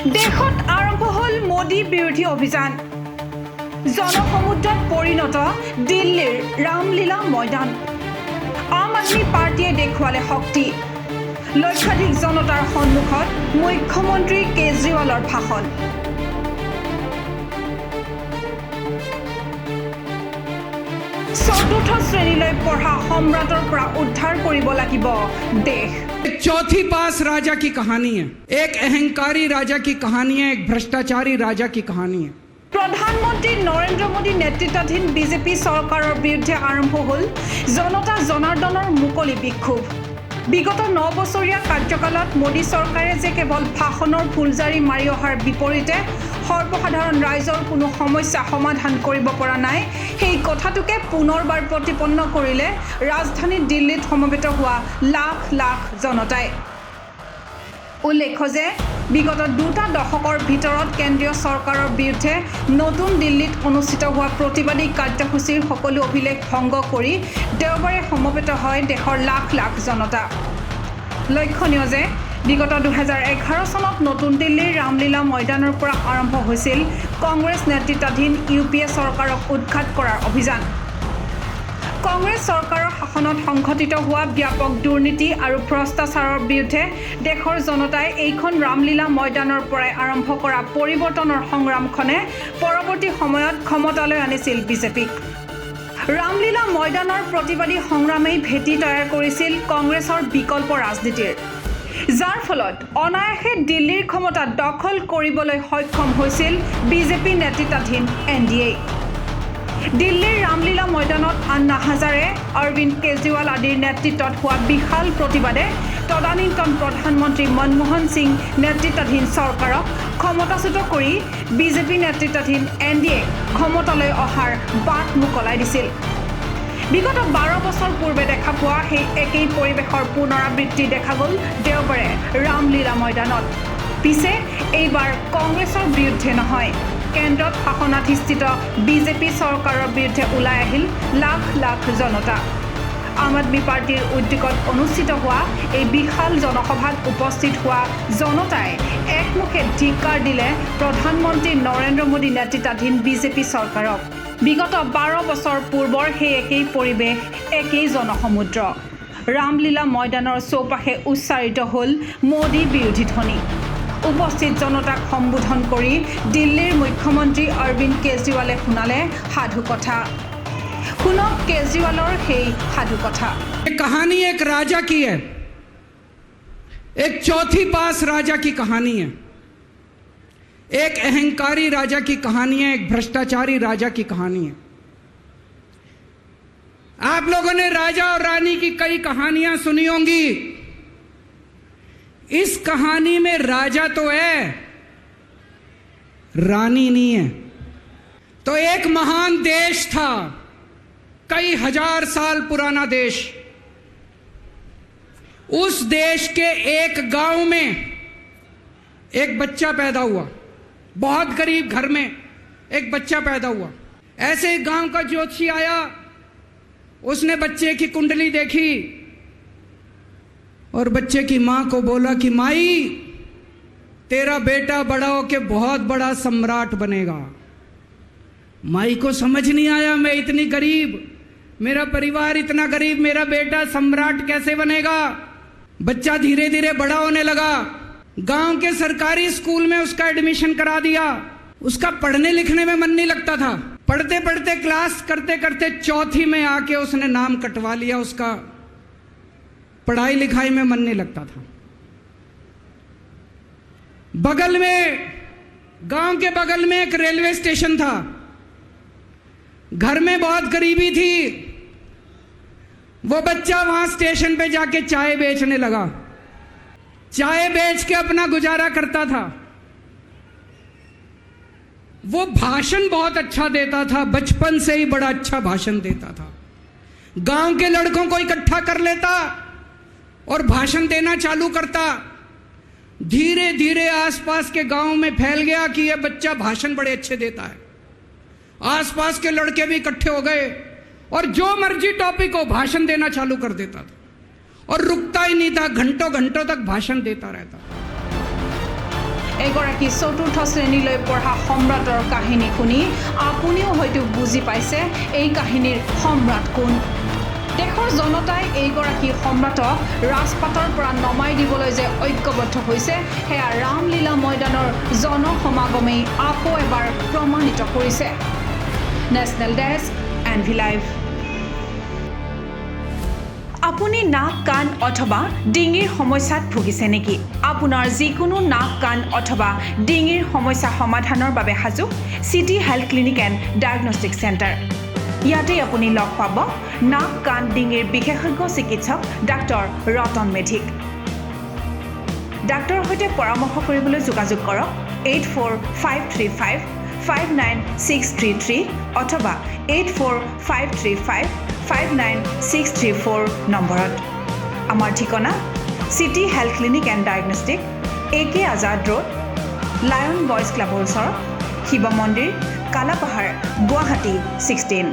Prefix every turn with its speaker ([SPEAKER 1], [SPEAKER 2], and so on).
[SPEAKER 1] দেশত আৰম্ভ হ'ল মোদী বিৰোধী অভিযান। জনসমুদ্ৰত পৰিণত দিল্লীৰ ৰামলীলা ময়দান। আম আদমি পাৰ্টিয়ে দেখুৱালে শক্তি। লক্ষাধিক জনতাৰ সন্মুখত মুখ্যমন্ত্ৰী কেজৰিৱালৰ ভাষণ। চতুৰ্থ শ্ৰেণীলৈ পঢ়া সম্ৰাটৰ পৰা উদ্ধাৰ কৰিব লাগিব দেশ।
[SPEAKER 2] एक चौथी पास राजा की कहानी है, एक अहंकारी राजा की कहानी है, एक भ्रष्टाचारी राजा की कहानी है।
[SPEAKER 1] প্ৰধানমন্ত্ৰী নৰেন্দ্ৰ মোদী নেতৃত্বাধীন বিজেপি চৰকাৰৰ বিৰুদ্ধে আৰম্ভ হ'ল জনতা জনাৰ্দনৰ মুকলি বিক্ষোভ। বিগত 9 বছৰীয়া কাৰ্যকালত মোদী চৰকাৰে যে কেৱল ভাষণৰ ফুলজাৰি মাৰি অহাৰ বিপৰীতে সৰ্বসাধাৰণ ৰাইজৰ কোনো সমস্যা সমাধান কৰিব পৰা নাই, সেই কথাটোকে পুনৰবাৰ প্ৰতিপন্ন কৰিলে ৰাজধানী দিল্লীত সমবেত হোৱা লাখ লাখ জনতাই। উল্লেখ্য যে বিগত 2 দশকৰ ভিতৰত কেন্দ্ৰীয় চৰকাৰৰ বিৰুদ্ধে নতুন দিল্লীত অনুষ্ঠিত হোৱা প্ৰতিবাদী কাৰ্যসূচীৰ সকলো অভিলেখ ভংগ কৰি দেওবাৰে সমবেত হয় দেশৰ লাখ লাখ জনতা। লক্ষণীয় যে বিগত 2011 চনত নতুন দিল্লীৰ ৰামলীলা ময়দানৰ পৰা আৰম্ভ হৈছিল কংগ্ৰেছ নেতৃত্বাধীন UPA চৰকাৰক উৎখাত কৰাৰ অভিযান। কংগ্ৰেছ চৰকাৰৰ শাসনত সংঘটিত হোৱা ব্যাপক দুৰ্নীতি আৰু ভ্ৰষ্টাচাৰৰ বিৰুদ্ধে দেশৰ জনতাই এইখন ৰামলীলা ময়দানৰ পৰাই আৰম্ভ কৰা পৰিৱৰ্তনৰ সংগ্ৰামখনে পৰৱৰ্তী সময়ত ক্ষমতালৈ আনিছিল বিজেপিক। ৰামলীলা ময়দানৰ প্ৰতিবাদী সংগ্ৰামেই ভেটি তৈয়াৰ কৰিছিল কংগ্ৰেছৰ বিকল্প ৰাজনীতিৰ, যাৰ ফলত অনায়াসে দিল্লীৰ ক্ষমতা দখল কৰিবলৈ সক্ষম হৈছিল বিজেপি নেতৃত্বাধীন NDA। দিল্লীৰ ৰামলীলা ময়দানত আন্না হাজাৰে, অৰবিন্দ কেজৰিৱাল আদিৰ নেতৃত্বত হোৱা বিশাল প্ৰতিবাদে তদানীন্তন প্ৰধানমন্ত্ৰী মনমোহন সিং নেতৃত্বাধীন চৰকাৰক ক্ষমতাচ্যুত কৰি বিজেপি নেতৃত্বাধীন NDA ক্ষমতালৈ অহাৰ বাট মুকলাই দিছিল। বিগত 12 বছৰ পূৰ্বে দেখা পোৱা সেই একেই পৰিৱেশৰ পুনৰাবৃত্তি দেখা গ'ল দেওবাৰে ৰামলীলা ময়দানত। পিছে এইবাৰ কংগ্ৰেছৰ বিৰুদ্ধে নহয়, কেন্দ্ৰত শাসনাধিষ্ঠিত বিজেপি চৰকাৰৰ বিৰুদ্ধে ওলাই আহিল লাখ লাখ জনতা। আম আদমি পাৰ্টিৰ উদ্যোগত অনুষ্ঠিত হোৱা এই বিশাল জনসভাত উপস্থিত হোৱা জনতাই একমুখে ধিক্কাৰ দিলে প্ৰধানমন্ত্ৰী নৰেন্দ্ৰ মোদী নেতৃত্বাধীন বিজেপি চৰকাৰক। বিগত 12 বছৰ পূৰ্বৰ সেই একেই পৰিৱেশ, একেই জনসমুদ্ৰ। ৰামলীলা ময়দানৰ চৌপাশে উচ্চাৰিত হ'ল মোদী বিৰোধী ধ্বনি। উপস্থিত জনতাক সম্বোধন কৰি দিল্লীৰ মুখ্যমন্ত্ৰী অৰবিন্দ কেজৰিৱালে শুনালে সাধু কথা। শুনক কেজৰিৱালৰ সেই সাধু কথা।
[SPEAKER 2] ये कहानी एक राजा की है, एक चौथी पास राजा की कहानी है, एक अहंकारी राजा की कहानी है, एक भ्रष्टाचारी राजा की कहानी है। आप लोगों ने राजा और रानी की कई कहानियां सुनी होंगी। इस कहानी में राजा तो है, रानी नहीं है। तो एक महान देश था, कई हजार साल पुराना देश। उस देश के एक गांव में एक बच्चा पैदा हुआ, बहुत गरीब घर में एक बच्चा पैदा हुआ। ऐसे गांव का ज्योतिषी आया, उसने बच्चे की कुंडली देखी और बच्चे की मां को बोला कि माई, तेरा बेटा बड़ा होके बहुत बड़ा सम्राट बनेगा। माई को समझ नहीं आया, मैं इतनी गरीब, मेरा परिवार इतना गरीब, मेरा बेटा सम्राट कैसे बनेगा। बच्चा धीरे धीरे बड़ा होने लगा। गांव के सरकारी स्कूल में उसका एडमिशन करा दिया। उसका पढ़ने लिखने में मन नहीं लगता था। पढ़ते पढ़ते क्लास करते करते चौथी में आके उसने नाम कटवा लिया। उसका पढ़ाई लिखाई में मन नहीं लगता था। बगल में, गांव के बगल में एक रेलवे स्टेशन था। घर में बहुत गरीबी थी। वो बच्चा वहां स्टेशन पे जाके चाय बेचने लगा। चाय बेच के अपना गुजारा करता था। वो भाषण बहुत अच्छा देता था, बचपन से ही बड़ा अच्छा भाषण देता था। गांव के लड़कों को इकट्ठा कर लेता और भाषण देना चालू करता। धीरे धीरे आसपास के गांव में फैल गया कि यह बच्चा भाषण बड़े अच्छे देता है। आसपास के लड़के भी इकट्ठे हो गए और जो मर्जी टॉपिक हो भाषण देना चालू कर देता था और रुकता ही नहीं था, घंटों घंटों तक भाषण देता रहता।
[SPEAKER 1] এগৰাকী চতুৰ্থ শ্ৰেণীলৈ পঢ়া সম্ৰাটৰ কাহিনী শুনি আপুনিও হয়তো বুজি পাইছে এই কাহিনীৰ সম্ৰাট কোন। দেশৰ জনতাই এইগৰাকী সম্ৰাটক ৰাজপাটৰ পৰা নমাই দিবলৈ যে ঐক্যবদ্ধ হৈছে সেয়া ৰামলীলা ময়দানৰ জনসমাগমেই আকৌ এবাৰ প্ৰমাণিত কৰিছে। National desk NV live. আপুনি নাক কাণ অথবা ডিঙিৰ সমস্যাত ভুগিছে নেকি? আপোনাৰ যিকোনো নাক কাণ অথবা ডিঙিৰ সমস্যা সমাধানৰ বাবে সাজু city health clinic and diagnostic centre. ইয়াতে আপুনি লগ পাব নাক কাণ ডিঙিৰ বিশেষজ্ঞ চিকিৎসক ডাক্তৰ ৰতন মেধিক। ডাক্তৰৰ সৈতে পৰামৰ্শ কৰিবলৈ যোগাযোগ কৰক 84535596333 অথবা 84535596334 নম্বৰত। আমাৰ ঠিকনা city health clinic and diagnostic, AK Azad road, lion boys ক্লাবৰ ওচৰত, শিৱ মন্দিৰ, কালাপাহাৰ, গুৱাহাটী 16।